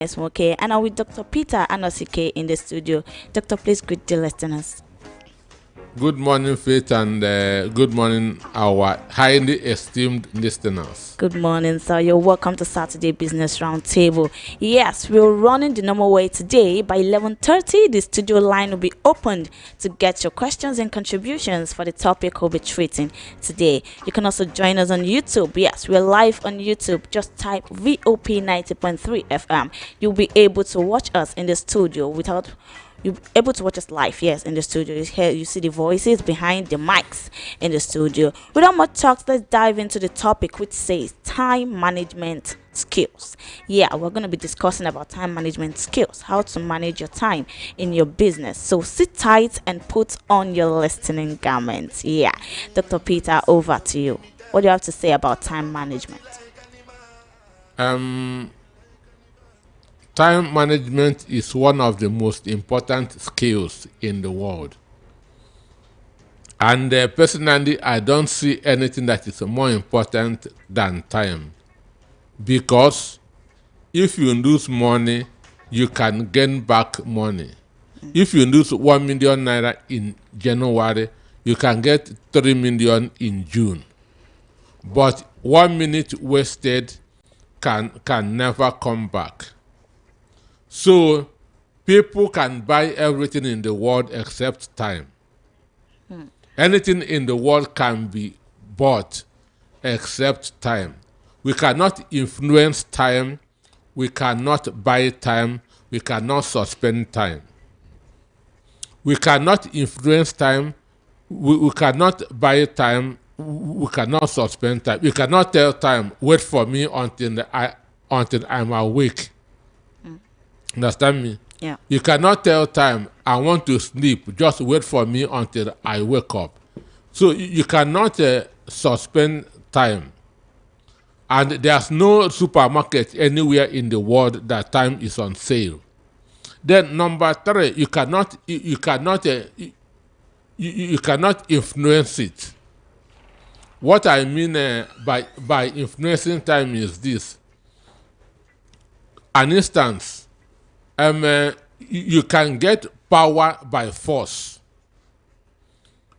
Okay, and I'm with Dr. Peter Anosike in the studio. Doctor, please greet the listeners. Good morning, Faith, and good morning, our highly esteemed listeners. Good morning, sir. You're welcome to Saturday Business Roundtable. Yes, we're running the normal way today. By 11:30, the studio line will be opened to get your questions and contributions for the topic we'll be treating today. You can also join us on YouTube. Yes, we're live on YouTube. Just type VOP 90.3 FM. You'll be able to watch us in the studio without you're able to watch us live, yes, in the studio. You see the voices behind the mics in the studio. Without much talk, let's dive into the topic, which says time management skills. Yeah, we're going to be discussing about time management skills, how to manage your time in your business. So sit tight and put on your listening garments. Yeah, Dr. Peter, over to you. What do you have to say about time management? Time management is one of the most important skills in the world. And personally, I don't see anything that is more important than time. Because if you lose money, you can gain back money. If you lose 1 million naira in January, you can get 3 million in June. But 1 minute wasted can never come back. So people can buy everything in the world except time. Anything in the world can be bought except time. We cannot influence time. We cannot buy time. We cannot suspend time. We cannot influence time. We cannot buy time. We cannot suspend time. We cannot tell time, wait for me until I'm awake. Understand me? Yeah. You cannot tell time, I want to sleep, just wait for me until I wake up. So you cannot suspend time. And there's no supermarket anywhere in the world that time is on sale. Then number 3, you cannot influence it. What I mean by influencing time is this. An instance, you can get power by force.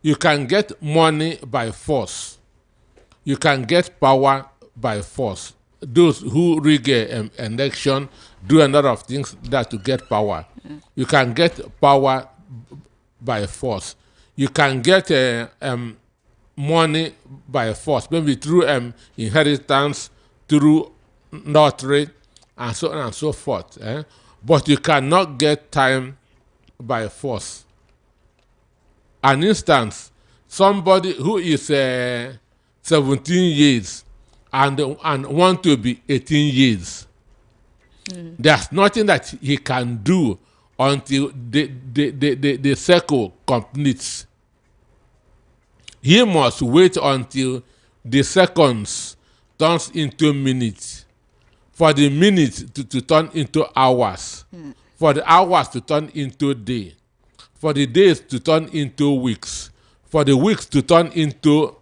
You can get money by force. You can get power by force. Those who rig an election do a lot of things that to get power. You can get power by force. You can get money by force, maybe through inheritance, through lottery, and so on and so forth. But you cannot get time by force. An instance, somebody who is 17 years and want to be 18 years, there's nothing that he can do until the cycle completes. He must wait until the seconds turns into minutes, for the minutes to turn into hours, for the hours to turn into day, for the days to turn into weeks, for the weeks to turn into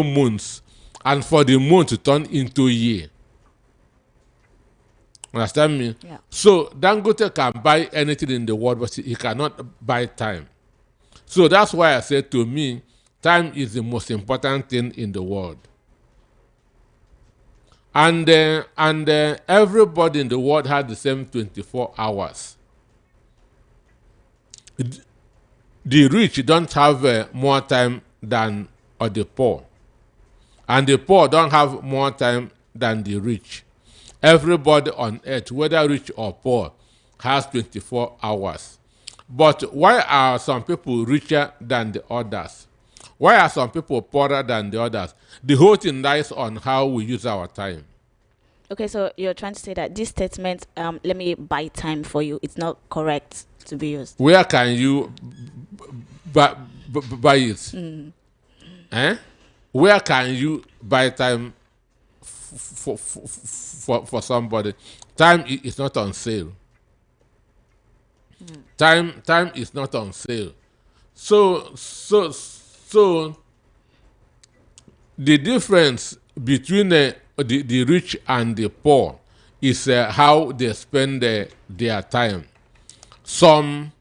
months, and for the month to turn into year. Understand me? Yeah. So Dangote can buy anything in the world, but he cannot buy time. So that's why I said, to me, time is the most important thing in the world. And everybody in the world had the same 24 hours. The rich don't have more time than the poor. And the poor don't have more time than the rich. Everybody on earth, whether rich or poor, has 24 hours. But why are some people richer than the others? Why are some people poorer than the others? The whole thing lies on how we use our time. Okay, so you're trying to say that this statement, let me buy time for you, it's not correct to be used. Where can you buy it? Where can you buy time for somebody? Time is not on sale. Time is not on sale. So the difference between the rich and the poor is how they spend their time. Some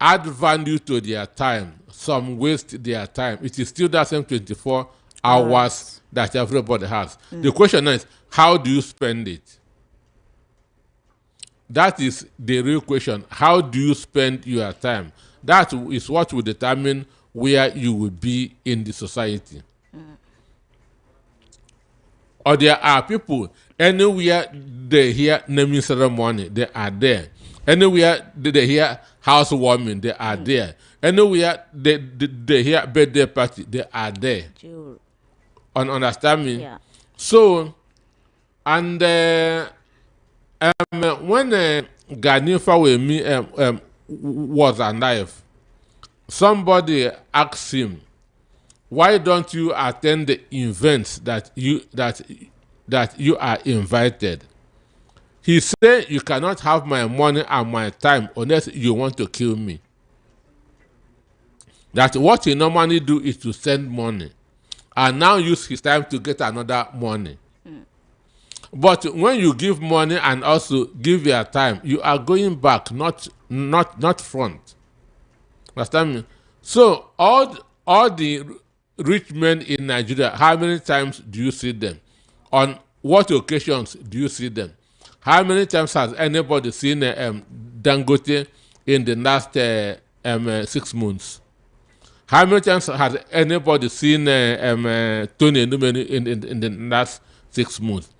add value to their time, some waste their time. It is still that same 24 hours that everybody has. The question is, how do you spend it? That is the real question. How do you spend your time? That is what will determine where you will be in the society. Or there are people, anywhere they hear naming ceremony, they are there. Anywhere they hear housewarming, they are there. Anywhere they hear birthday party, they are there. Understand me? Yeah. So, and when Gani Fawemi was alive, somebody asked him, why don't you attend the events that you are invited? He said, you cannot have my money and my time unless you want to kill me. That what he normally do is to send money and now use his time to get another money. But when you give money and also give your time, you are going back, not front. Understand me? So all the rich men in Nigeria, how many times do you see them? On what occasions do you see them? How many times has anybody seen Dangote in the last 6 months? How many times has anybody seen Tony Numeni in the last 6 months?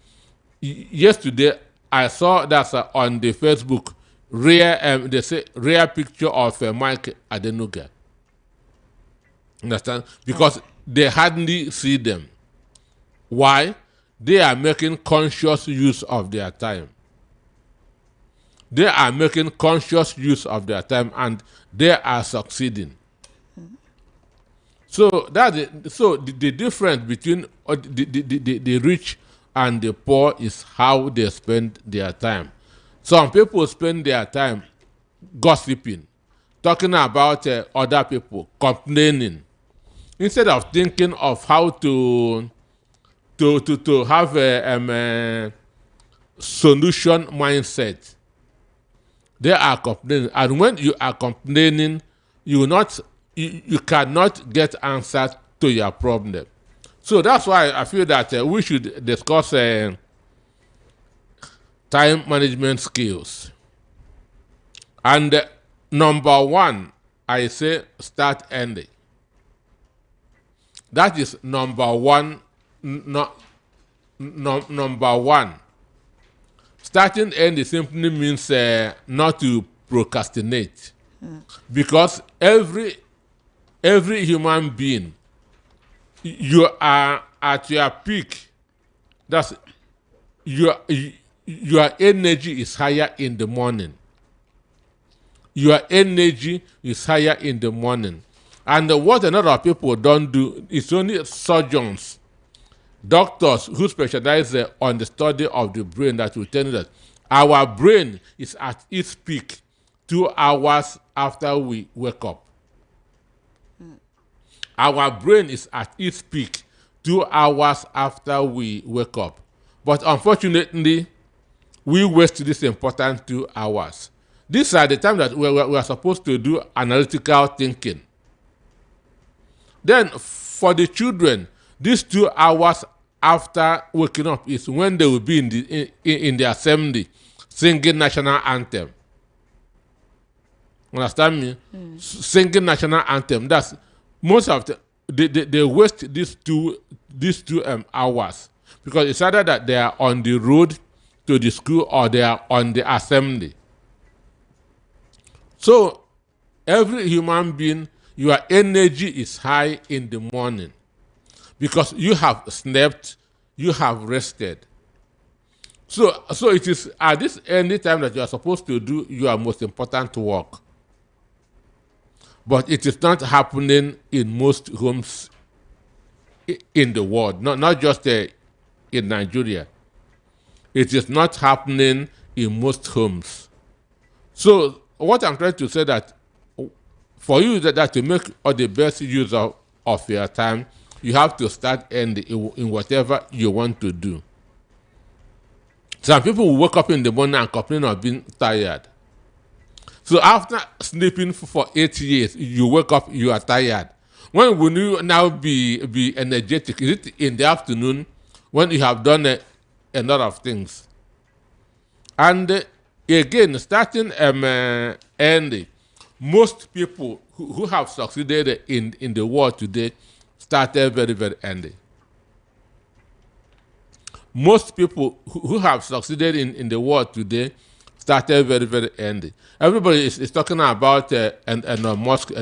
Yesterday, I saw that on the Facebook, they say rare picture of Mike Adenuga. Understand? Because they hardly see them. Why? They are making conscious use of their time. They are making conscious use of their time and they are succeeding. So the difference between the rich and the poor is how they spend their time. Some people spend their time gossiping, talking about other people, complaining, instead of thinking of how to have a solution mindset. They are complaining, and when you are complaining, you cannot get answers to your problem. So that's why I feel that we should discuss time management skills. And number one, I say start early. That is number one. Number one. Starting early simply means not to procrastinate, because every human being, you are at your peak. That's your energy is higher in the morning. Your energy is higher in the morning. And what a lot of people don't do is only surgeons, doctors who specialize on the study of the brain that will tell you that our brain is at its peak 2 hours after we wake up. Our brain is at its peak 2 hours after we wake up. But unfortunately, we waste this important 2 hours. These are the times that we are supposed to do analytical thinking. Then for the children, these 2 hours after waking up is when they will be in the assembly singing national anthem. Understand me? Singing national anthem. That's most of they waste these two hours, because it's either that they are on the road to the school or they are on the assembly. So every human being, your energy is high in the morning because you have slept, you have rested. So it is at this any time that you are supposed to do your most important work. But it is not happening in most homes in the world, not just in Nigeria. It is not happening in most homes. So what I'm trying to say that for you that to make the best use of your time, you have to start in whatever you want to do. Some people will wake up in the morning and complain of being tired. So after sleeping for 8 years, you wake up, you are tired. When will you now be energetic? Is it in the afternoon when you have done a lot of things? And again, starting early, most people who have succeeded in the world today started very, very early. Most people who have succeeded in the world today started very, very early. Everybody is talking about Elon Musk.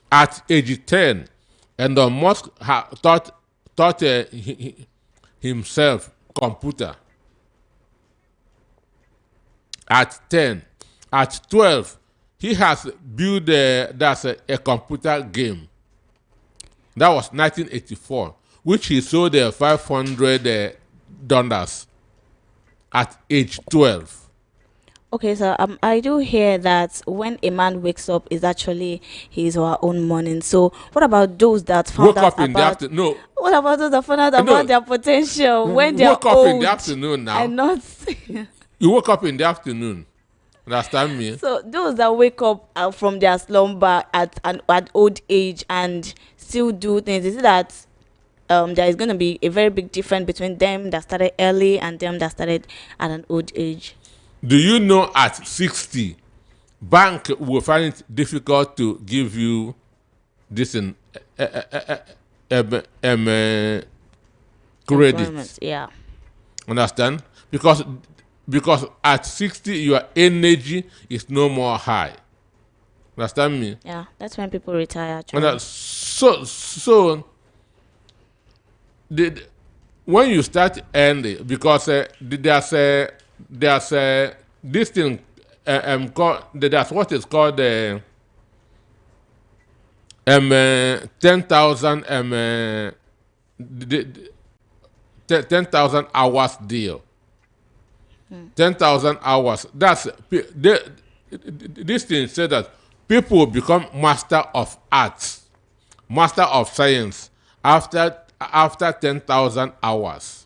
At age 10, Elon Musk taught himself computer. At 10, at 12, he has built a computer game. That was 1984, which he sold $500 at age 12. Okay, so I do hear that when a man wakes up is actually his or her own morning. So what about those that found Woke out up in the about afternoon. No, what about those that found out No. about their potential when they're woke up old in the afternoon now. and not You woke up in the afternoon. Understand me? so those that wake up from their slumber at old age and still do things, is it that there is going to be a very big difference between them that started early and them that started at an old age? Do you know at 60, bank will find it difficult to give you this in credit? Employment, yeah. Understand? Because at 60 your energy is no more high. Understand me? Yeah, that's when people retire. And Actually. so when you start early, because there's this thing called that's what is called 10,000 10,000 hours deal. 10,000 hours. This thing said that people become master of arts, master of science after 10,000 hours.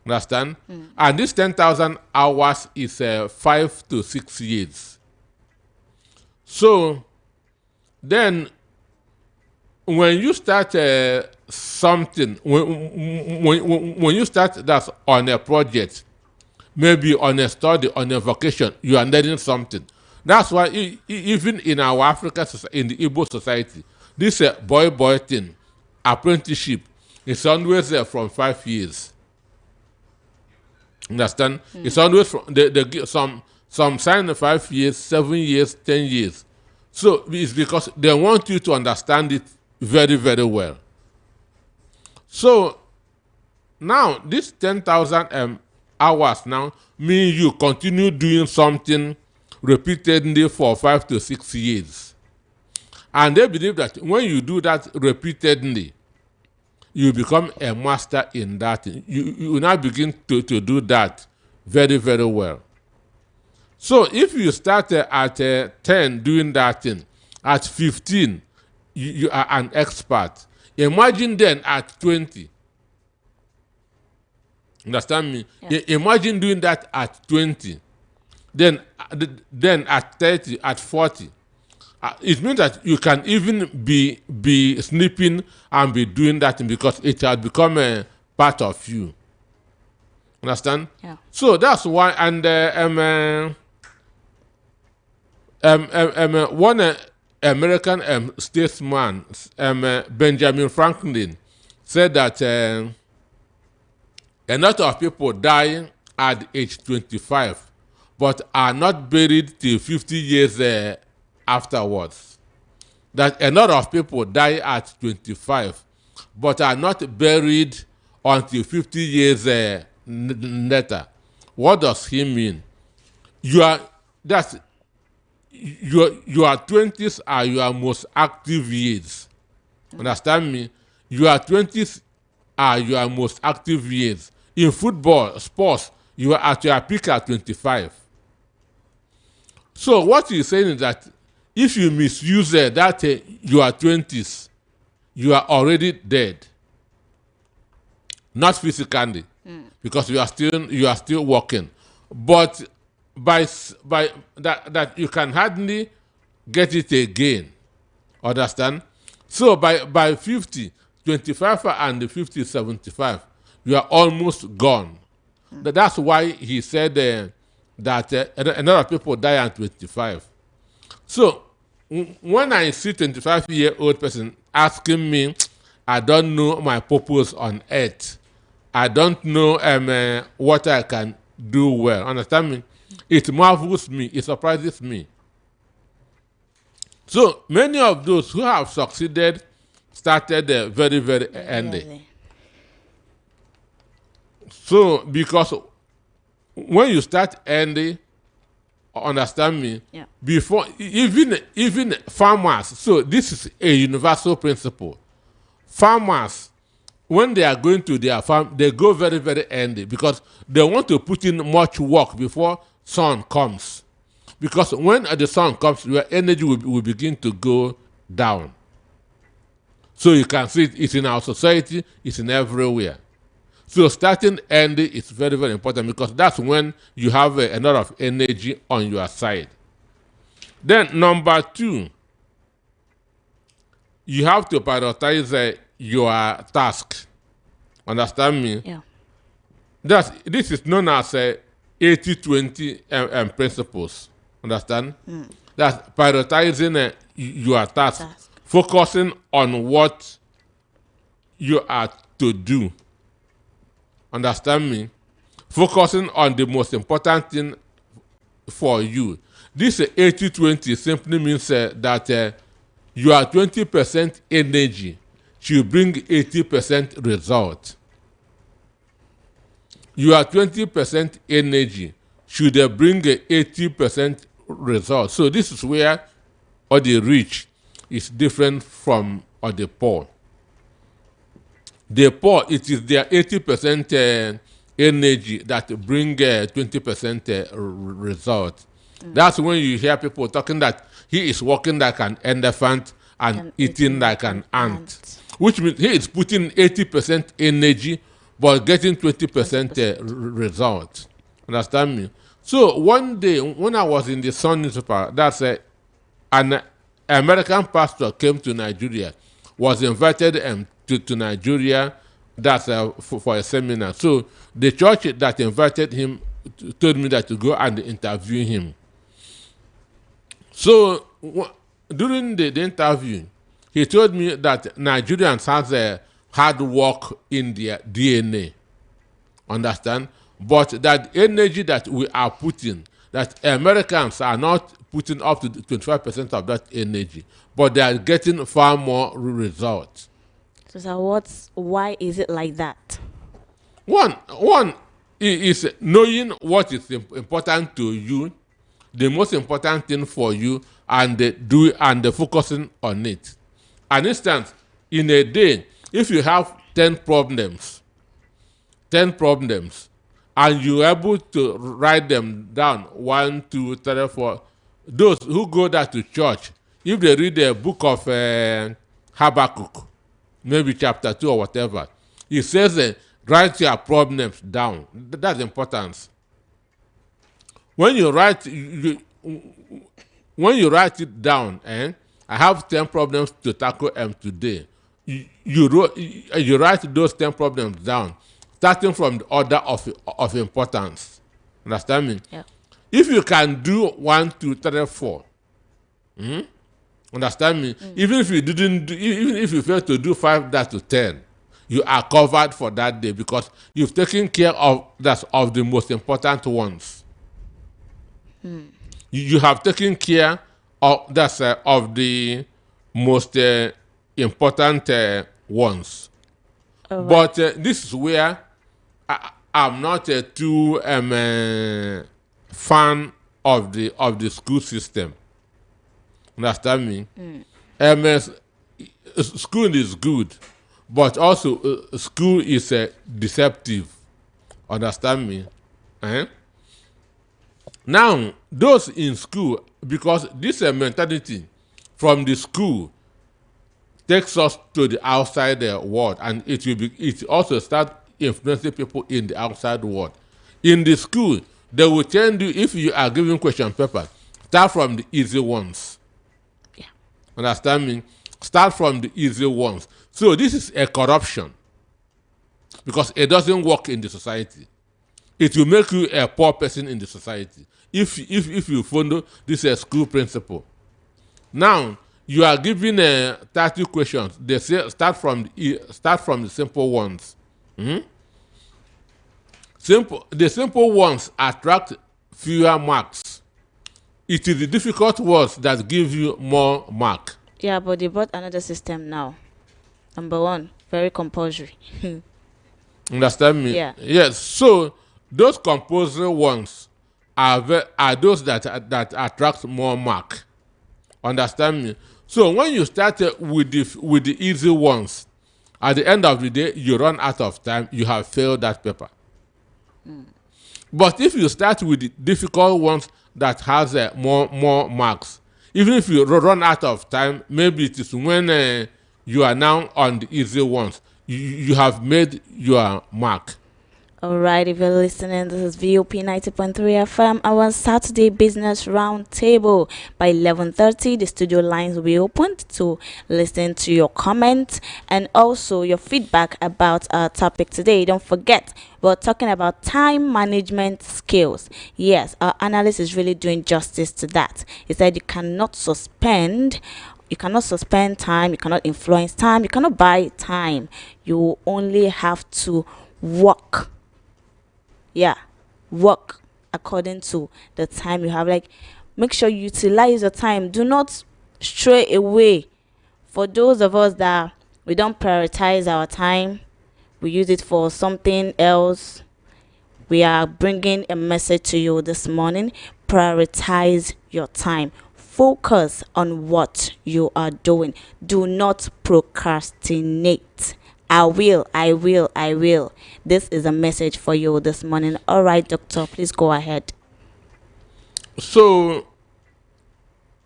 Understand? And this 10,000 hours is 5 to 6 years. So then when you start something, when you start that on a project, maybe on a study, on a vocation, you are learning something. That's why even in our African society, in the Igbo society, this boy thing, apprenticeship, is always from 5 years. Understand? It's always from some sign 5 years, 7 years, 10 years. So it's because they want you to understand it very, very well. So now this 10,000 hours now mean you continue doing something repeatedly for 5 to 6 years. And they believe that when you do that repeatedly, you become a master in that. You now begin to do that very, very well. So if you start at 10 doing that thing, at 15, you are an expert. Imagine then at 20. Understand me? Yeah. Imagine doing that at 20. Then at 30, at 40. It means that you can even be sleeping and be doing that thing because it has become a part of you. Understand? Yeah. So that's why, and one American statesman, Benjamin Franklin, said that a lot of people die at age 25, but are not buried till 50 years afterwards. That a lot of people die at 25, but are not buried until 50 years later. What does he mean? Your 20s are your most active years. Understand me? Your 20s are your most active years. In football, sports, you are at your peak at 25. So what he's saying is that if you misuse that your 20s, you are already dead. Not physically, because you are still working. But by that you can hardly get it again. Understand? So by 50, 25 and the 50, 75, you are almost gone. That's why he said that a lot of people die at 25. So when I see 25-year-old person asking me, I don't know my purpose on earth. I don't know what I can do well. Understand me? It marvels me. It surprises me. So many of those who have succeeded started very, very early. Really. So because when you start early, understand me, Yeah. before even farmers, so this is a universal principle. Farmers, when they are going to their farm, they go very, very early because they want to put in much work before sun comes. Because when the sun comes, your energy will begin to go down. So you can see it's in our society, it's in everywhere. So starting early is very, very important because that's when you have a lot of energy on your side. Then number 2, you have to prioritize your task. Understand me? Yeah. This is known as 80-20 principles. Understand? That's prioritizing your task, focusing on what you are to do. Understand me? Focusing on the most important thing for you. This 80-20 simply means that your 20% energy should bring 80% result. Your 20% energy should bring 80% result. So this is where all the rich is different from all the poor. The poor, it is their 80% energy that bring 20% result. That's when you hear people talking that he is working like an elephant and eating like an ant. Which means he is putting 80% energy but getting 20% result. Understand me? So one day when I was in the Sun newspaper, that's an American pastor came to Nigeria, was invited to Nigeria, that's for a seminar. So the church that invited him told me that to go and interview him. So during the interview, he told me that Nigerians has a hard work in their DNA. Understand? But that energy that we are putting, that Americans are not putting up to 25% of that energy, but they are getting far more results. So why is it like that? One is knowing what is important to you, the most important thing for you, and focusing on it. An instance, in a day, if you have 10 problems, and you're able to write them down, 1, 2, 3, 4, those who go there to church, if they read the book of Habakkuk, maybe chapter 2 or whatever, it says write your problems down. That's important. When you write it down, I have 10 problems to tackle today. You write those 10 problems down, starting from the order of importance. Understand me? Yeah. If you can do 1, 2, 3, 4, understand me? Even if you didn't do, even if you fail to do 5 that to 10, you are covered for that day because you've taken care of the most important ones. You have taken care of of the most important ones. Right. But this is where I'm not too fan of the school system. Understand me? School is good, but also school is deceptive. Understand me? Now, those in school, because this mentality from the school takes us to the outside world, and it also start influencing people in the outside world. In the school, they will tell you, if you are giving question paper, start from the easy ones. Yeah. Understand me? Start from the easy ones. So this is a corruption because it doesn't work in the society. It will make you a poor person in the society if you follow this school principle. Now you are given 30 questions. They say start from the simple ones. The simple ones attract fewer marks. It is the difficult ones that give you more mark. Yeah, but they brought another system now. Number one, very compulsory. Understand me? Yeah. Yes. So those compulsory ones are those that attract more mark. Understand me? So when you start with the easy ones, at the end of the day, you run out of time. You have failed that paper. But if you start with the difficult ones that has more marks, even if you run out of time, maybe it is when you are now on the easy ones, you have made your mark. All right, if you're listening, this is VOP 90.3 FM, our Saturday Business Roundtable. By 11:30, the studio lines will be opened to listen to your comments and also your feedback about our topic today. Don't forget, we're talking about time management skills. Yes, our analyst is really doing justice to that. He said you cannot suspend time, you cannot influence time, you cannot buy time. You only have to work. Yeah, work according to the time you have. Like, make sure you utilize your time. Do not stray away. For those of us that we don't prioritize our time, we use it for something else. We are bringing a message to you this morning. Prioritize your time. Focus on what you are doing. Do not procrastinate. I will. This is a message for you this morning. All right, doctor, please go ahead. So,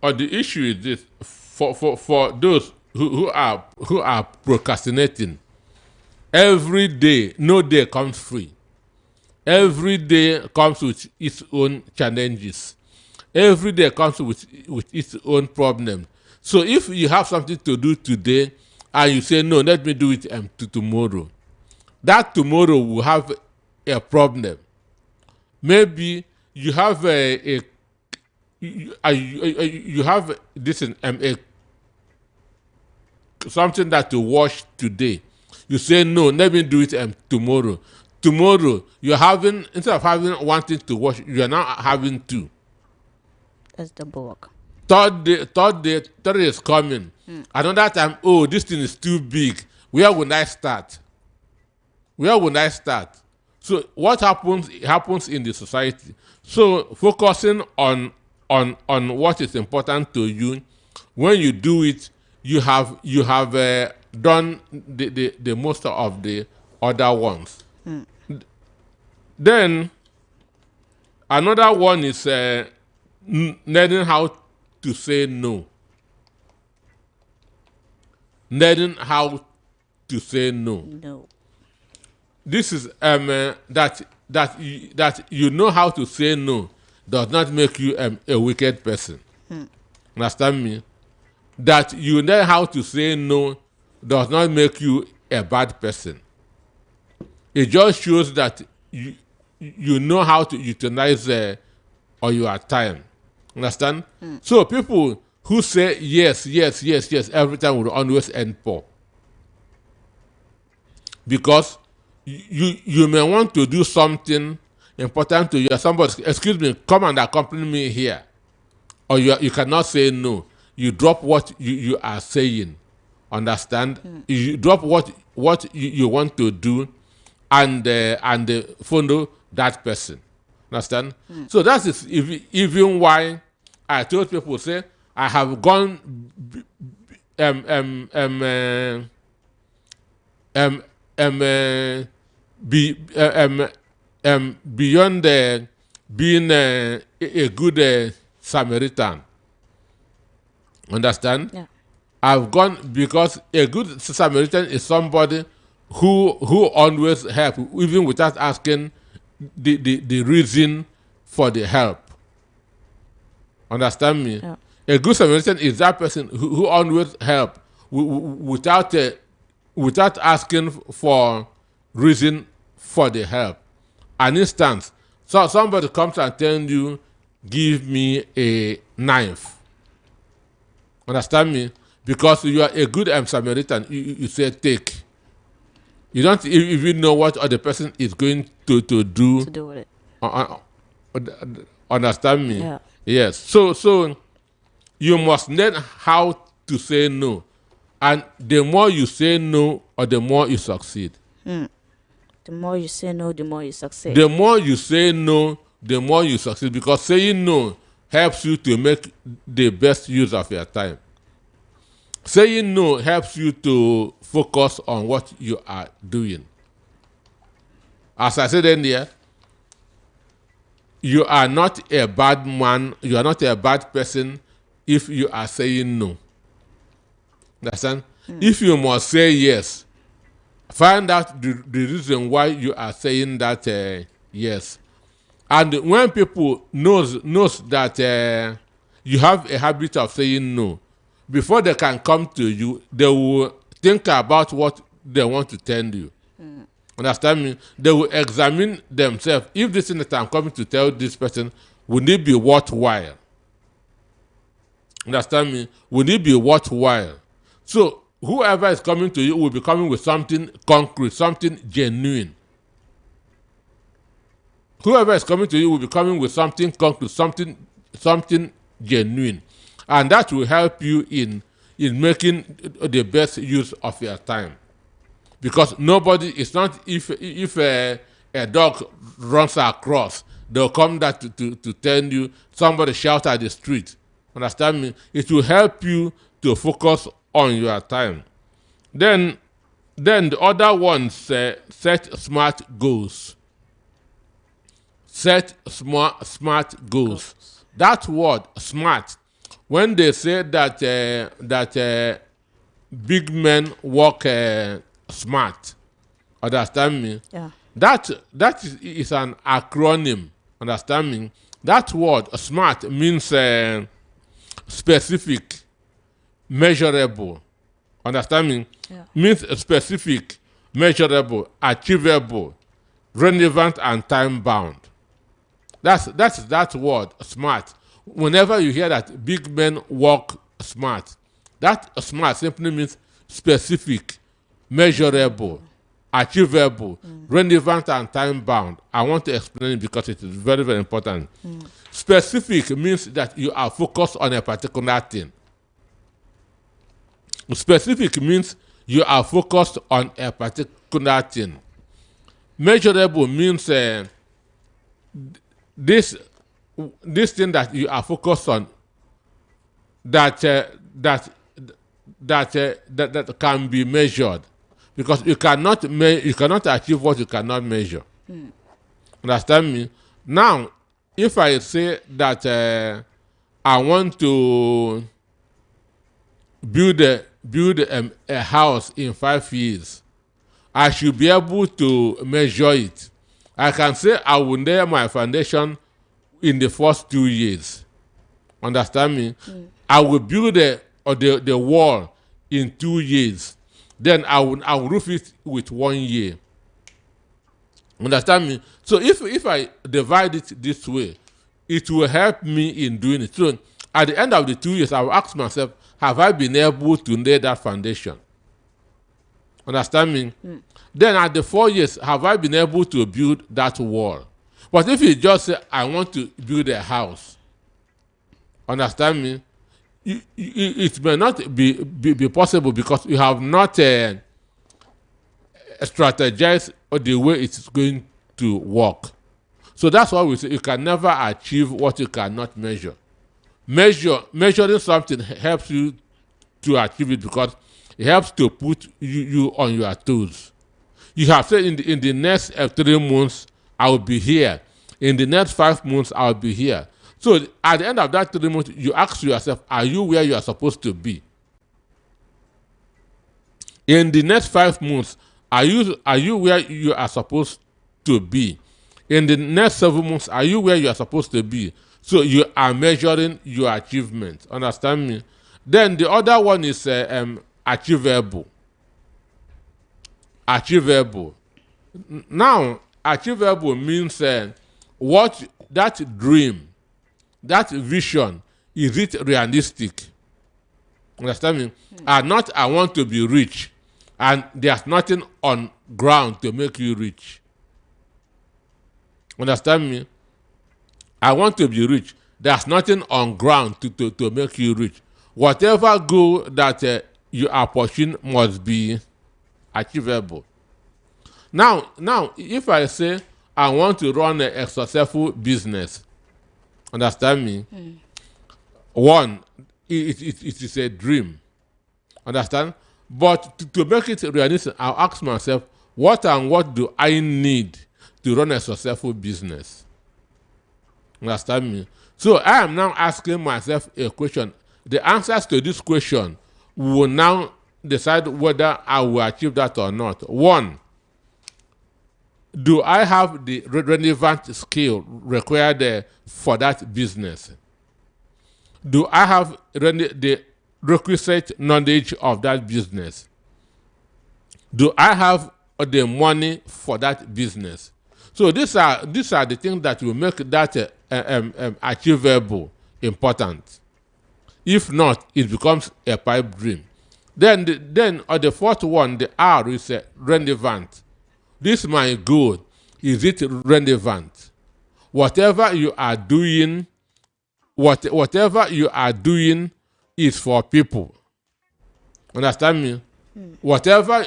the issue is this: for those who are procrastinating, every day, no day comes free. Every day comes with its own challenges. Every day comes with its own problem. So, if you have something to do today, and you say, no, let me do it tomorrow, that tomorrow will have a problem. Maybe you have you have this something that to wash today. You say, no, let me do it tomorrow. Tomorrow, you're having, instead of having one thing to wash, you're now having two. That's double work. Third day is coming. Another time, oh, this thing is too big. Where would I start? So what happens in the society. So focusing on what is important to you, when you do it, you have done the most of the other ones. Then another one is learning how to say no. Learning how to say no. No. This is that you know how to say no does not make you a wicked person. Understand me? That you know how to say no does not make you a bad person. It just shows that you know how to utilize or your time. Understand? So people who say yes every time will always end poor. Because you may want to do something important to you. Somebody, excuse me, come and accompany me here. Or you cannot say no. You drop what you are saying. Understand? You drop what you want to do and follow that person. Understand? So that is even why I told people, say, I have gone beyond being a good Samaritan. Understand? Yeah. I've gone because a good Samaritan is somebody who always help even without asking the reason for the help. Understand me? Yeah. A good Samaritan is that person who always help without without asking for reason for the help. An instance, so somebody comes and tells you, "Give me a knife." Understand me? Because you are a good Samaritan, you say take. You don't even know what other person is going to do. To do with it. Understand me? Yeah. Yes. So you must learn how to say no, and the more you say no, or the more you succeed. The more you say no, the more you succeed. The more you say no, the more you succeed, because saying no helps you to make the best use of your time. Saying no helps you to focus on what you are doing. As I said earlier, you are not a bad man, you are not a bad person if you are saying no. Understand? If you must say yes, find out the reason why you are saying that yes. And when people knows that you have a habit of saying no, before they can come to you, they will think about what they want to tell you. Understand me? They will examine themselves. If this thing that I'm coming to tell this person, will it be worthwhile? Understand me? Will it be worthwhile? So whoever is coming to you will be coming with something concrete, something genuine. Whoever is coming to you will be coming with something concrete, something genuine, and that will help you in making the best use of your time. Because nobody, it's not if a dog runs across, they'll come that to tell you, somebody shout at the street. Understand me? It will help you to focus on your time. Then the other ones, set smart goals. Set smart goals. That word smart, when they say that big men work smart, understand me? Yeah. That is an acronym. Understand me? That word smart means specific, measurable. Understand me? Yeah. Means specific, measurable, achievable, relevant, and time bound. That's that word smart. Whenever you hear that big men work smart, that smart simply means specific, measurable, achievable, relevant, and time bound. I want to explain it because it is very, very important. Specific means that you are focused on a particular thing. Specific means you are focused on a particular thing. Measurable means this thing that you are focused on, that can be measured, because you cannot achieve what you cannot measure. Understand me? Now, if I say that I want to build a house in 5 years, I should be able to measure it. I can say I will lay my foundation in the first 2 years. Understand me? I will build the wall in 2 years. Then I will roof it with 1 year. Understand me? So if I divide it this way, it will help me in doing it. So at the end of the 2 years, I will ask myself, have I been able to lay that foundation? Understand me? Then at the 4 years, have I been able to build that wall? But if you just say, I want to build a house, understand me? It may not be possible, because you have not strategized the way it's going to work. So that's why we say you can never achieve what you cannot measure. Measuring something helps you to achieve it, because it helps to put you on your toes. You have said in the next 3 months, I will be here. In the next 5 months, I will be here. So at the end of that 3 months, you ask yourself, are you where you are supposed to be? In the next 5 months, Are you where you are supposed to be? In the next 7 months, are you where you are supposed to be? So you are measuring your achievement. Understand me? Then the other one is achievable. Achievable. Now, achievable means what that dream, that vision, is it realistic? Understand me? And not I want to be rich, and there's nothing on ground to make you rich. Understand me? I want to be rich. There's nothing on ground to make you rich. Whatever goal that you are pursuing must be achievable. Now, if I say I want to run a successful business, understand me? One, it is a dream. Understand? But to make it realistic, I'll ask myself, what and what do I need to run a successful business? Understand me? So I am now asking myself a question. The answers to this question will now decide whether I will achieve that or not. One, do I have the relevant skill required for that business? Do I have the requisite knowledge of that business? Do I have the money for that business? So these are the things that will make that achievable important. If not, it becomes a pipe dream. Then the fourth one, the R, is relevant. This is my goal. Is it relevant? Whatever you are doing, whatever you are doing is for people. Understand me? Whatever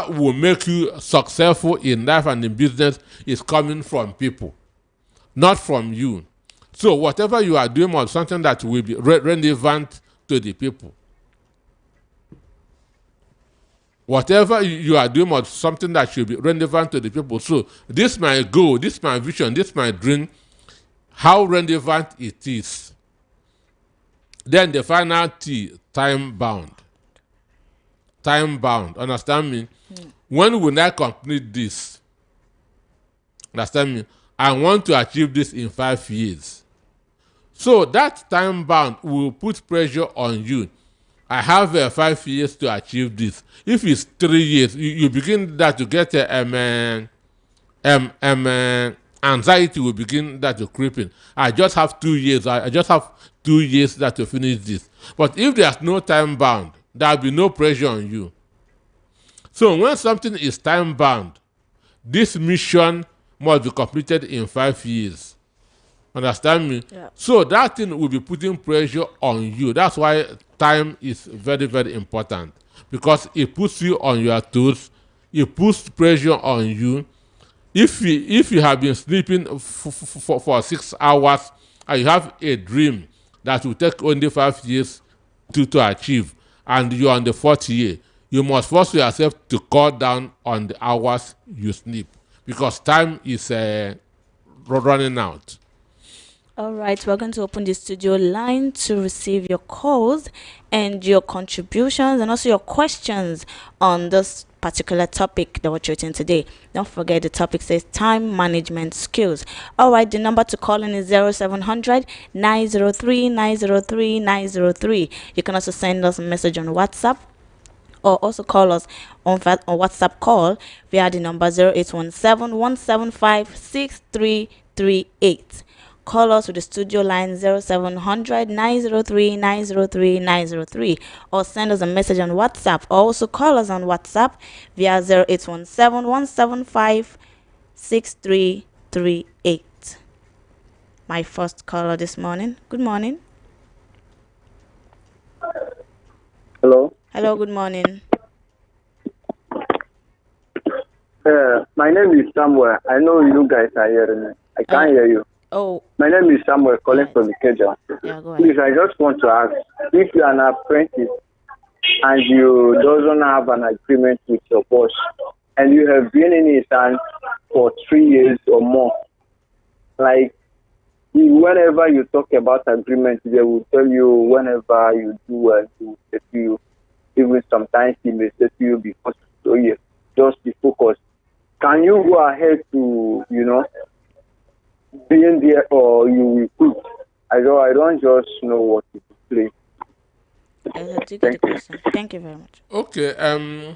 will make you successful in life and in business is coming from people, not from you. So whatever you are doing must be something that will be relevant to the people. Whatever you are doing must be something that should be relevant to the people. So this is my goal, this is my vision, this is my dream, how relevant it is. Then the final T, time bound. Time bound. Understand me? When will I complete this? Understand me? I want to achieve this in 5 years. So that time bound will put pressure on you. I have 5 years to achieve this. If it's 3 years, you begin that to get anxiety will begin that to creep in. I just have 2 years. I just have 2 years that to finish this. But if there's no time bound, there will be no pressure on you. So when something is time bound, this mission must be completed in 5 years. Understand me? Yeah. So that thing will be putting pressure on you. That's why time is very, very important, because it puts you on your toes. It puts pressure on you. If you have been sleeping for 6 hours and you have a dream that will take only 5 years to achieve, and you're on the 4th year, you must force yourself to cut down on the hours you sleep, because time is running out. All right, we're going to open the studio line to receive your calls and your contributions and also your questions on this particular topic that we're treating today. Don't forget the topic says time management skills. All right, the number to call in is 0700 903 903 903. You can also send us a message on WhatsApp, or also call us on WhatsApp call via the number 0817 175 6338. Call us with the studio line 0700 903 903 903, or send us a message on WhatsApp, or also call us on WhatsApp via 0817 175 6338. My first caller this morning. Good morning. Hello. Hello, good morning. My name is Samuel. I know you guys are hearing me. I can't hear you. Oh, My name is Samuel, calling from Ikeja. yeah, go Please, ahead. I just want to ask, if you are an apprentice and you doesn't have an agreement with your boss, and you have been in his hand for 3 years or more, like, whenever you talk about agreement, they will tell you whenever you do well, he will say to you. Even sometimes he may say to you because so yes. just be focused. Can you go ahead to, being there, or you will quit? I don't just know what to play. I take the question. Thank you very much. Okay.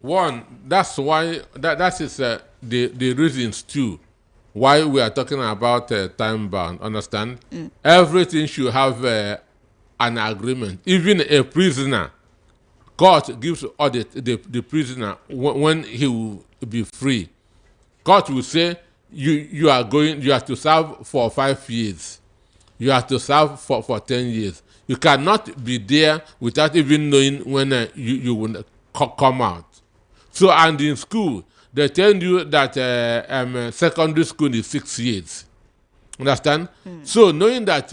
One, that's why that is the reasons too why we are talking about time bound. Understand? Everything should have an agreement. Even a prisoner, God gives audit the prisoner when he will be free. God will say you have to serve for 5 years. You have to serve for 10 years. You cannot be there without even knowing when you will come out. So, and in school, they tell you that secondary school is 6 years. Understand? So, knowing that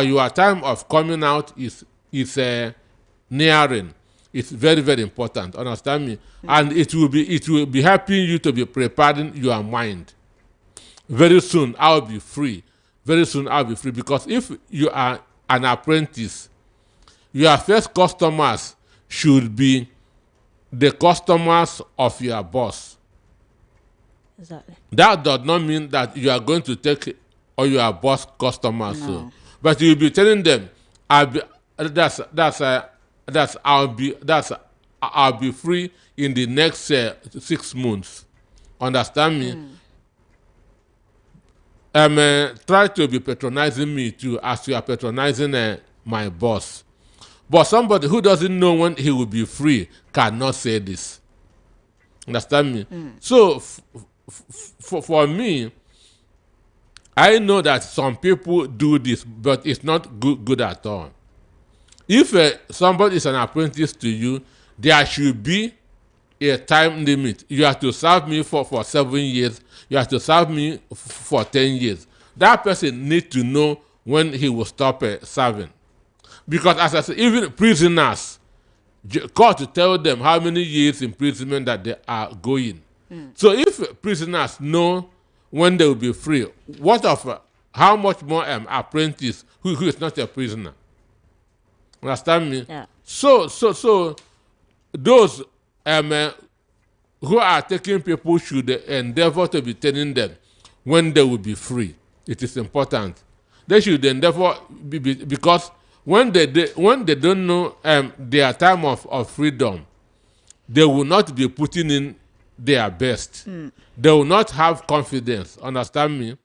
your time of coming out is nearing, it's very, very important. Understand me? And it will be helping you to be preparing your mind. Very soon I'll be free. Very soon I'll be free, because if you are an apprentice, your first customers should be the customers of your boss. Exactly. That does not mean that you are going to take all your boss customers, so, but you'll be telling them, I'll be free in the next 6 months. Understand me? Try to be patronizing me too, as you are patronizing my boss. But somebody who doesn't know when he will be free cannot say this. Understand me? So, for me, I know that some people do this, but it's not good at all. If somebody is an apprentice to you, there should be a time limit. You have to serve me for 7 years. You have to serve me for 10 years. That person needs to know when he will stop serving. Because as I said, even prisoners, God to tell them how many years imprisonment that they are going. So if prisoners know when they will be free, what of how much more apprentice who is not a prisoner? Understand me? Yeah. So those who are taking people should endeavor to be telling them when they will be free. It is important. They should endeavor because when they don't know their time of freedom, they will not be putting in their best. They will not have confidence. Understand me?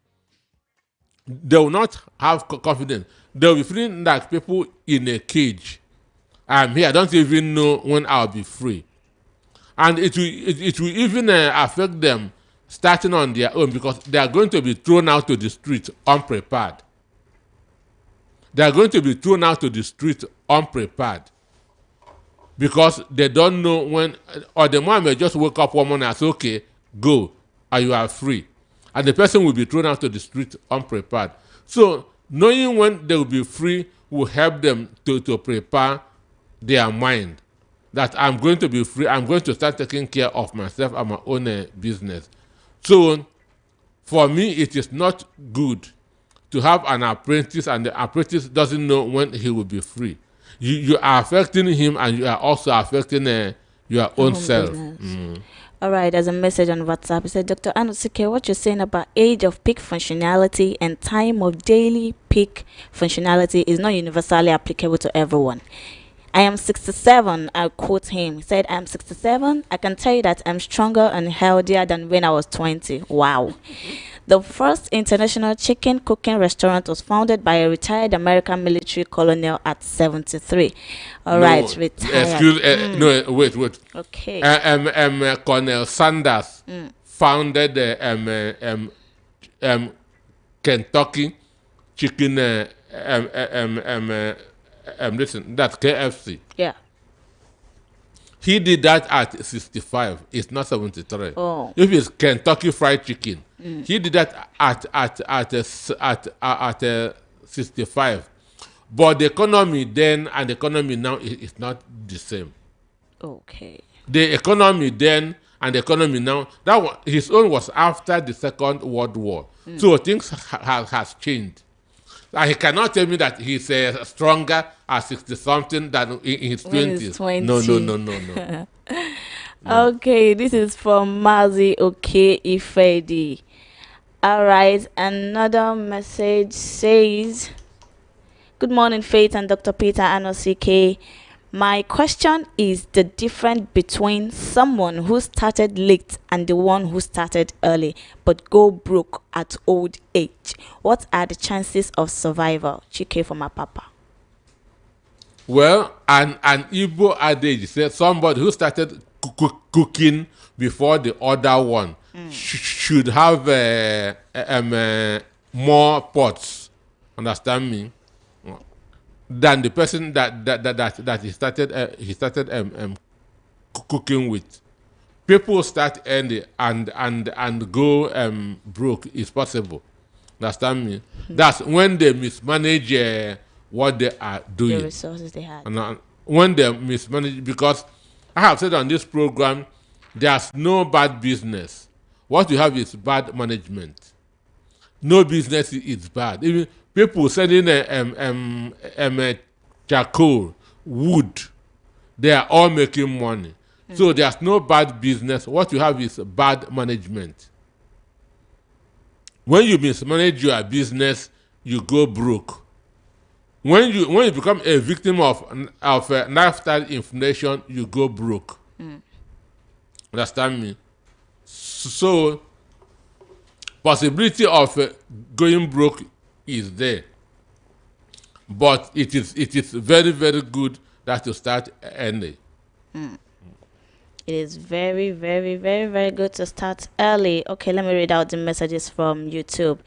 They will not have confidence. They will be feeling like people in a cage. I'm here. I don't even know when I'll be free. And it will even affect them starting on their own, because they are going to be thrown out to the street unprepared. They are going to be thrown out to the street unprepared because they don't know when, or the man may just wake up one morning and say, okay, go, and you are free. And the person will be thrown out to the street unprepared. So knowing when they will be free will help them to prepare their mind that I'm going to be free. I'm going to start taking care of myself and my own business. So for me, it is not good to have an apprentice and the apprentice doesn't know when he will be free. You are affecting him and you are also affecting your own self. All right, there's a message on WhatsApp. It said, Dr. Anosike, what you're saying about age of peak functionality and time of daily peak functionality is not universally applicable to everyone. I am 67, I quote him. He said, I'm 67. I can tell you that I'm stronger and healthier than when I was 20. Wow. The first international chicken cooking restaurant was founded by a retired American military colonel at 73. All right, retired. No, wait. Okay. Colonel Sanders founded Kentucky Chicken. Listen, that's KFC. Yeah. He did that at 65. It's not 73. Oh. If it's Kentucky Fried Chicken, he did that at 65. But the economy then and the economy now is not the same. Okay. The economy then and the economy now, his own was after the Second World War. So things has changed. And he cannot tell me that he's stronger at 60 something than in his When 20s. he's 20. No. Okay, this is from Mazi Okay Ifedi. All right, another message says, "Good morning, Faith and Dr. Peter Anosike. My question is the difference between someone who started late and the one who started early but go broke at old age. What are the chances of survival?" Chike from Apapa. Well, an Igbo adage says somebody who started cooking before the other one should have more pots. Understand me? Than the person that he started cooking with. People start early and go broke is possible. Understand me? That's when they mismanage what they are The doing. resources they had. And when they mismanage, because I have said on this program, there's no bad business. What you have is bad management. No business is bad. Even people selling charcoal, wood, they are all making money. So there's no bad business. What you have is bad management. When you mismanage your business, you go broke. When you become a victim of lifestyle inflation, you go broke. Understand me? So possibility of going broke is there, but it is very, very good that you start early. It is very, very, very, very good to start early. Okay, let me read out the messages from YouTube.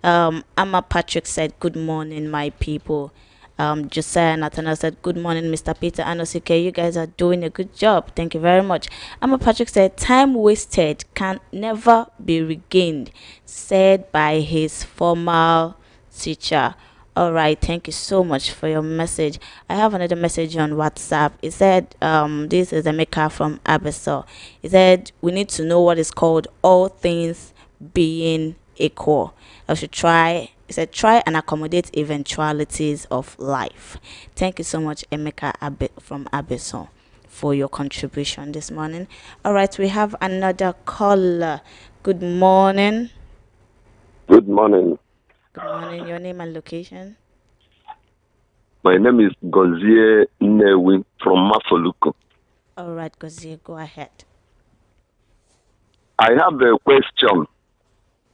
Amma Patrick said, "Good morning, my people." Josiah Nathaniel said, "Good morning, Mr. Peter Anosike. You guys are doing a good job. Thank you very much." Amma Patrick said, "Time wasted can never be regained," said by his former teacher. All right, thank you so much for your message. I have another message on WhatsApp. It said, this is Emeka from Abyssal. He said, "We need to know what is called all things being equal. I should try." He said, "Try and accommodate eventualities of life." Thank you so much, Emeka from Abyssal, for your contribution this morning. All right, we have another caller. Good morning. Good morning. Good morning. Your name and location? My name is Gozie Newi from Mafoluko. All right, Gozie, go ahead. I have a question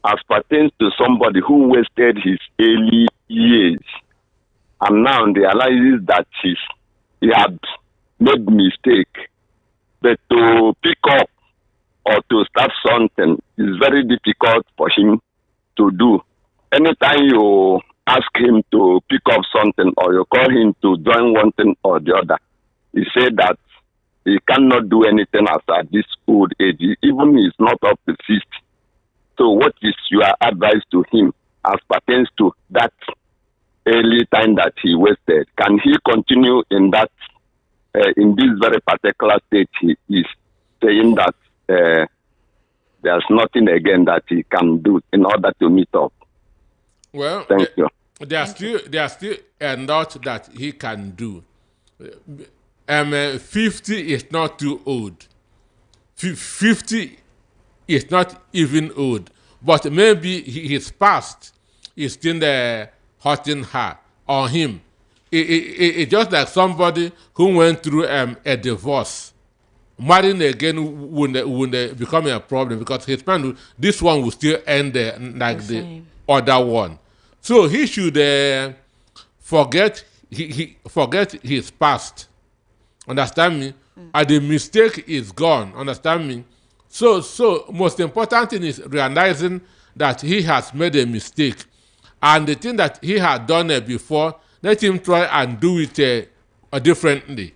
as pertains to somebody who wasted his early years and now realizes that he had made mistake. But to pick up or to start something is very difficult for him to do. Anytime you ask him to pick up something or you call him to join one thing or the other, he said that he cannot do anything as at this old age, even he's not up to 50. So what is your advice to him as pertains to that early time that he wasted? Can he continue in that, in this very particular state he is saying that there's nothing again that he can do in order to meet up? Well, Thank you. There are still a lot that he can do. 50 is not too old. 50 is not even old. But maybe his past is still hurting her or him. It's just like somebody who went through a divorce. Marrying again would become a problem because his man, this one will still end like the other one. So he should forget his past. Understand me? And the mistake is gone. Understand me? So most important thing is realizing that he has made a mistake. And the thing that he had done before, let him try and do it differently.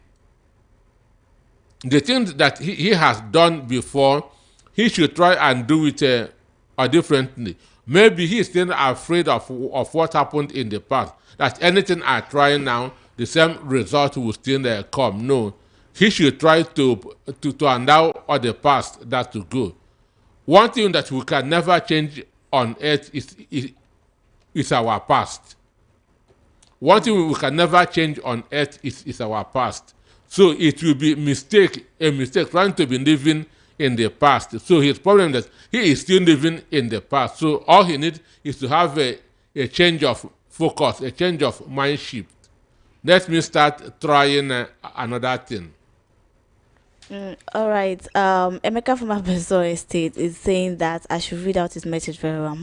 The things that he has done before, he should try and do it differently. Maybe he's still afraid of what happened in the past. That anything I try now, the same result will still come. No, he should try to allow all the past that to go. One thing that we can never change on earth is our past. One thing we can never change on earth is our past. So it will be a mistake trying to be living in the past. So his problem is that he is still living in the past. So all he needs is to have a change of focus, a change of mind shift. Let me start trying another thing. All right. Emeka from Abeso Estate is saying that I should read out his message very well.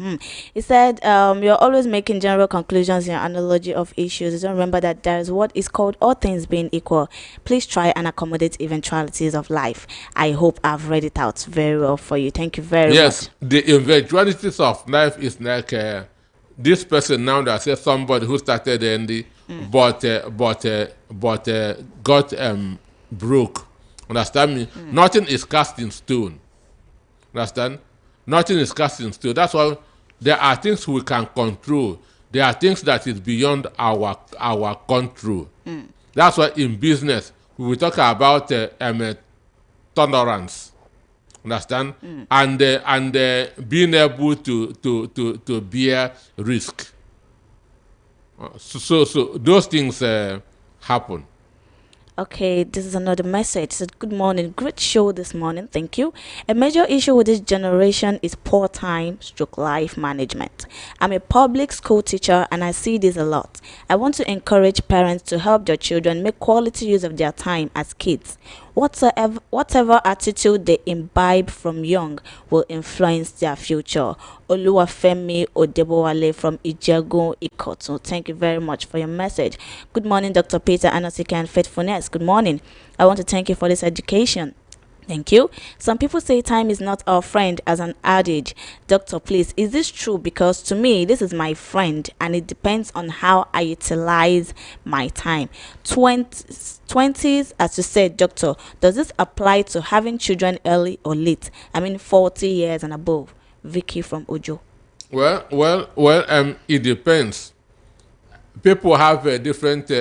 He said, "You're always making general conclusions in your analogy of issues. You don't remember that there is what is called all things being equal. Please try and accommodate eventualities of life. I hope I've read it out very well for you. Thank you very much." Yes, the eventualities of life is like this person now that says somebody who started early, but got broke. Understand me? Nothing is cast in stone. Understand? Nothing is cast in stone. That's why there are things we can control. There are things that is beyond our control. That's why in business we will talk about tolerance. Understand? And being able to bear risk. So those things happen. Okay, this is another message. It said, "Good morning. Great show this morning. Thank you. A major issue with this generation is poor time/life management. I'm a public school teacher and I see this a lot. I want to encourage parents to help their children make quality use of their time as kids. Whatever attitude they imbibe from young will influence their future." Oluwafemi Odebowale from Ijegun Ikotu. Thank you very much for your message. Good morning, Dr. Peter Anosika and Faithfulness. Good morning. I want to thank you for this education. Thank you. Some people say time is not our friend as an adage. Doctor, please, is this true? Because to me, this is my friend and it depends on how I utilize my time. 20s, as you said, doctor, does this apply to having children early or late? I mean, 40 years and above. Vicky from Ojo. Well, it depends. People have different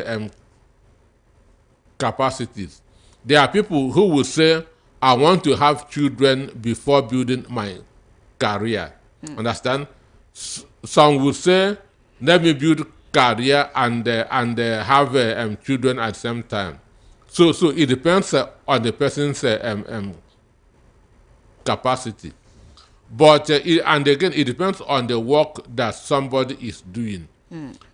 capacities. There are people who will say, "I want to have children before building my career." Understand? Some will say, "Let me build career and have children at the same time." So it depends on the person's capacity. But and again, it depends on the work that somebody is doing.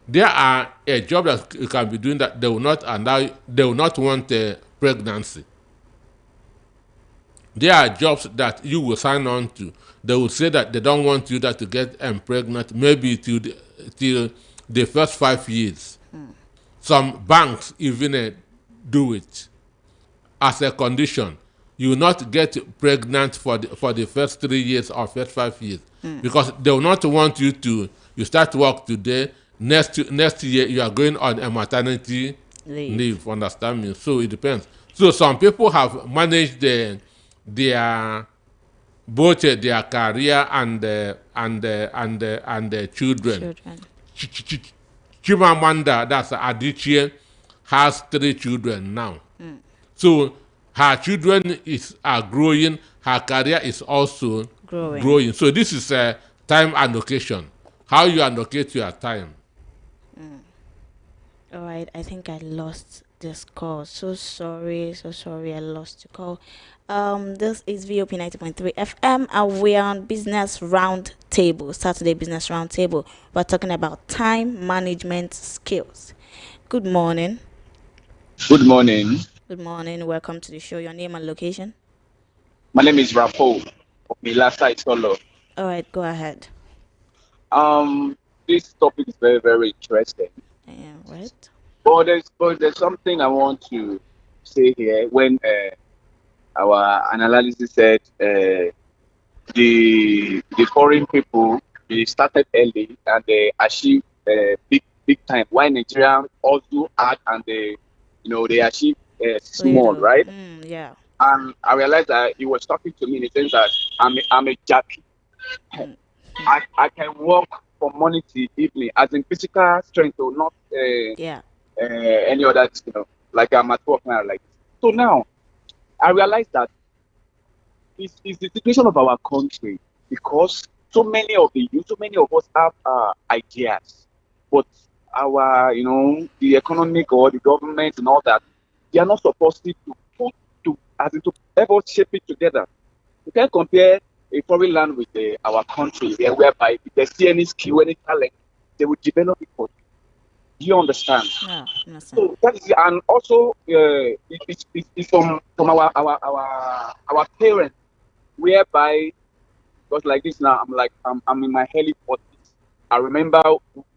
There are a job that you can be doing that they will not allow. They will not want pregnancy. There are jobs that you will sign on to. They will say that they don't want you to get pregnant, maybe till the first 5 years. Some banks even do it as a condition. You will not get pregnant for the first 3 years or first 5 years because they will not want you to. You start work today. Next year you are going on a maternity leave. Understand me? So it depends. So some people have managed both their career and the children. Chimamanda, that's Adichie, has 3 children now. So her children are growing. Her career is also growing. So this is a time allocation. How you allocate your time. All right, I think I lost this call. So sorry, I lost the call. This is VOP 90.3 FM and we are on Business Roundtable, Saturday Business Roundtable. We're talking about time management skills. Good morning. Good morning. Good morning. Welcome to the show. Your name and location? My name is Rapo of Milasa Itolo. All right, go ahead. This topic is very, very interesting. Yeah, right. But there's something I want to say here. When our analysis said the foreign people, they started early and they achieved big time. While Nigerians also hard and they achieved small, right? Yeah. And I realized that he was talking to me in the sense that I'm a jockey. I can work from morning to evening, as in physical strength, or not any other, like I'm at work now. Like so now, I realize that it's the situation of our country because so many of us have ideas, but the economic or the government and all that, they are not supposed to ever shape it together. You can't compare a foreign land with our country, whereby if they see any skill, any talent, they will develop it for you. Do you understand? Yeah, so that is, and also it's from our parents, whereby, because like this now, I'm in my early 40s. I remember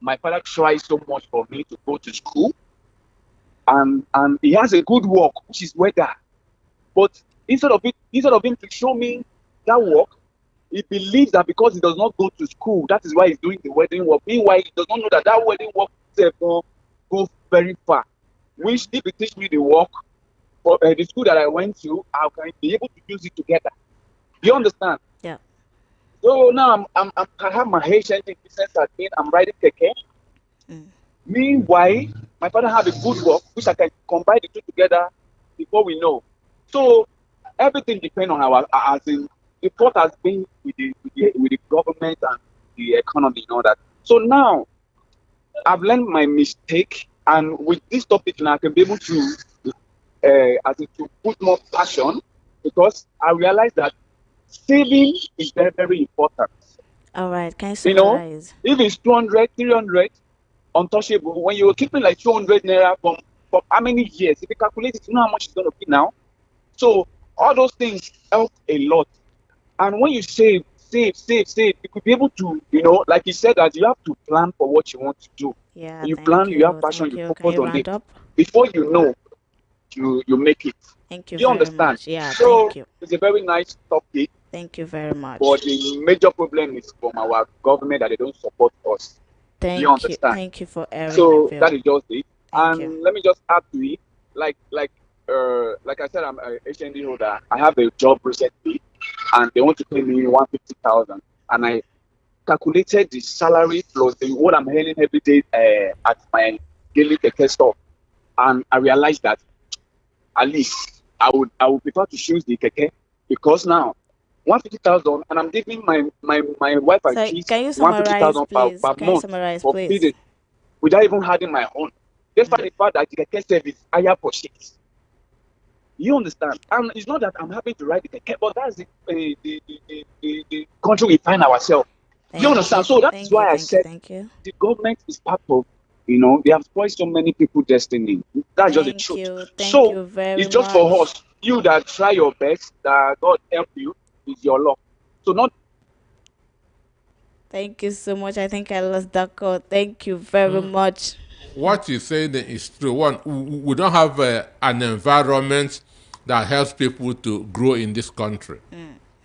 my father tried so much for me to go to school, and he has a good work, which is weather. But instead of him to show me that work, he believes that because he does not go to school, that is why he's doing the wedding work. Meanwhile, he does not know that wedding work go very far. Which if he teach me the work for the school that I went to, I can be able to use it together. Do you understand? Yeah. So now I have my Haitian business admin. I'm riding keke. Meanwhile, my father have a good work, which I can combine the two together before we know. So everything depends on as in the thought has been with the government and the economy and all that. So now I've learned my mistake, and with this topic now I can be able to to put more passion, because I realize that saving is very, very important. All right, can you summarize? If it's 200, 300, untouchable, when you're keeping like 200 naira from how many years, if you calculate it, you know how much it's going to be now. So all those things help a lot. And when you save, you could be able to, like you said, that you have to plan for what you want to do. Yeah, you plan, you have passion, you focus on it. Before you know, you make it. Thank you. Do you understand? Much. Yeah, so thank you. It's a very nice topic. Thank you very much. But the major problem is from our government that they don't support us. Thank Do you understand? Thank you for airing. So that is just it. Thank you. Let me just add to it. Like I said, I'm a HND holder. I have a job recently, and they want to pay me 150,000, and I calculated the salary plus what I'm earning every day at my daily keke store, and I realized that at least I would prefer to choose the keke, because now 150,000, and I'm giving my wife and kids 150,000 per month for feeding, without even having my own. Despite the fact that the keke service higher per sheet. You understand? And it's not that I'm having to ride the keke, but that's the country we find ourselves. You understand? So that's why I said the government is part of, they have spoiled so many people's destiny. That's just the truth. Thank you very it's just for us. You that try your best, that God help you, is your luck. So not. Thank you so much. I think I lost that call. Thank you very much. What you're saying is true. One, we don't have an environment that helps people to grow in this country.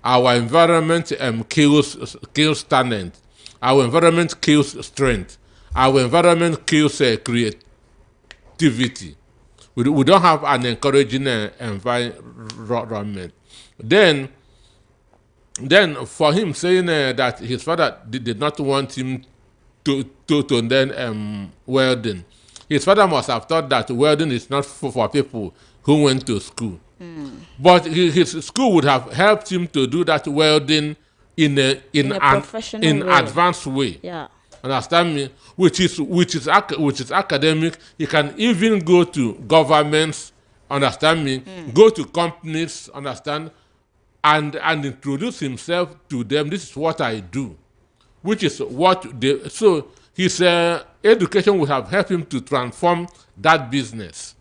Our environment kills talent. Our environment kills strength. Our environment kills creativity. We don't have an encouraging environment. Then for him saying that his father did not want him to learn welding, his father must have thought that welding is not for people who went to school. But his school would have helped him to do that welding in an advanced way. Yeah. Understand me? Which is academic. He can even go to governments. Understand me? Go to companies. Understand, and introduce himself to them. This is what I do, which is what they. So his education would have helped him to transform that business.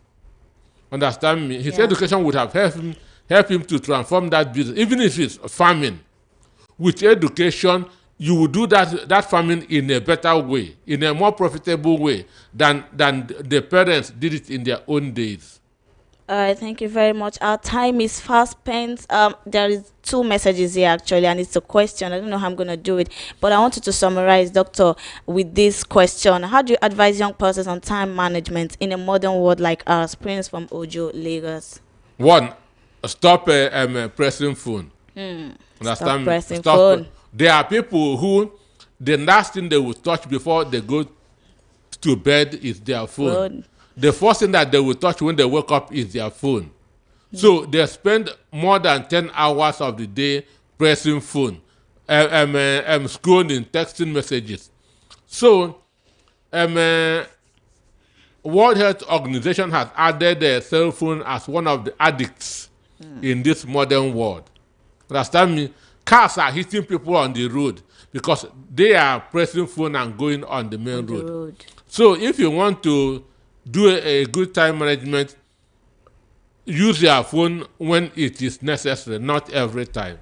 Understand me? His education would have helped him to transform that business, even if it's farming. With education, you will do that farming in a better way, in a more profitable way than the parents did it in their own days. All right, thank you very much. Our time is fast spent. There is 2 messages here actually, and it's a question. I don't know how I'm going to do it, but I wanted to summarize, Doctor, with this question. How do you advise young persons on time management in a modern world like ours? Prince from Ojo, Lagos. 1, stop pressing phone. Stop pressing phone. There are people who the last thing they will touch before they go to bed is their phone. The first thing that they will touch when they wake up is their phone. So they spend more than 10 hours of the day pressing phone, scrolling, texting messages. So World Health Organization has added the cell phone as one of the addicts in this modern world. Understand me? Cars are hitting people on the road because they are pressing phone and going on the main road. So if you want to do a good time management, use your phone when it is necessary, not every time.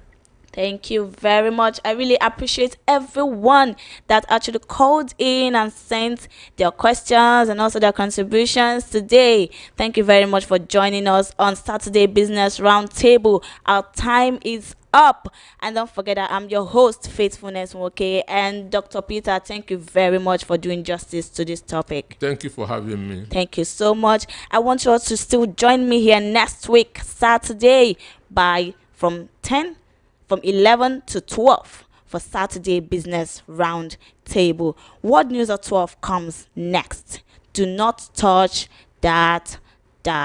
Thank you very much. I really appreciate everyone that actually called in and sent their questions and also their contributions today. Thank you very much for joining us on Saturday Business Roundtable. Our time is up. And don't forget that I'm your host, Faithfulness Nwoke, and Dr. Peter, thank you very much for doing justice to this topic. Thank you for having me. Thank you so much. I want you all to still join me here next week, Saturday, from 11 to 12 for Saturday Business Roundtable. What News at 12 comes next? Do not touch that dial.